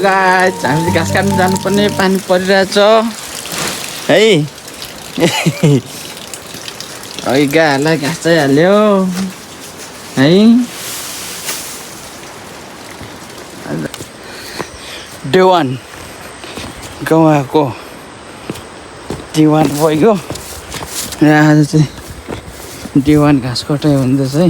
Guys हामीले घाँस काट्नु जानुपर्ने पानी परिरहेछ है। अघि गाईहरूलाई घाँस चाहिँ हाल्यो है। डे 1 गाउँको डे 1 भयो र आज चाहिँ डे 1 घाँस कटाइ हुँदैछ है।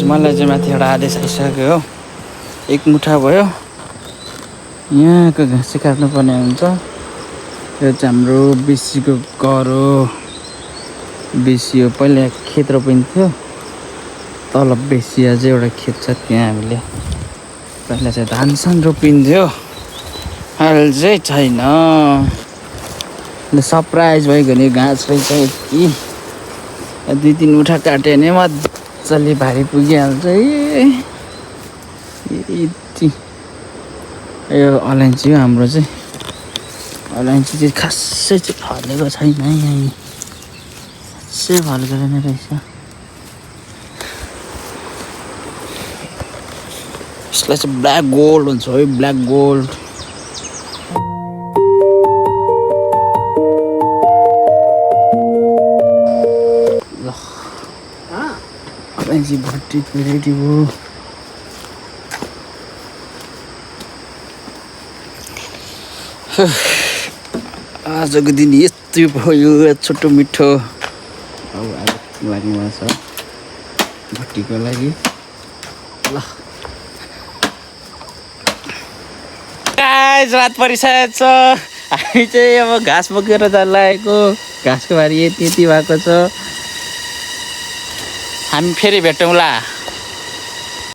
मलाई चाहिँ माथिबाट आदेश आइसक्यो हो। एक मुठा भयो। यहाँको घाँस चाहिँ काट्नुपर्ने हुन्छ। यो चाहिँ हाम्रो बेसीको घर हो। बेसी हो पहिला खेत रोपिन्थ्यो। तल बेसिया चाहिँ एउटा खेत छ त्यहाँ हामीले पहिला चाहिँ धान सान रोपिन्थ्यो। अहिले चाहिँ छैन। सरप्राइज भएको नि घाँस रहेछ यति 2-3 मुठा काट्यो भने मजाले भारी पुगिहाल्छ यति। यो अलैँची हो हाम्रो चाहिँ। अलैँची चाहिँ खासै चाहिँ फलेको छैन है। यहाँ खासै फलेको छैन रहेछ। यसलाई चाहिँ ब्ल्याक गोल्ड भन्छ है। ब्ल्याक गोल्ड अलैँची भट्टी रेडी भयो। आजको दिन यस्तो भयो छोटो मिठो। अब आगो लाग्नु छ भट्टीको लागि। ल गाइस रात परिसकेको छ। हामी चाहिँ अब घाँस बोकेर जान लागेको। घाँसको बारी यति भएको छ। हामी फेरि भेटौँला।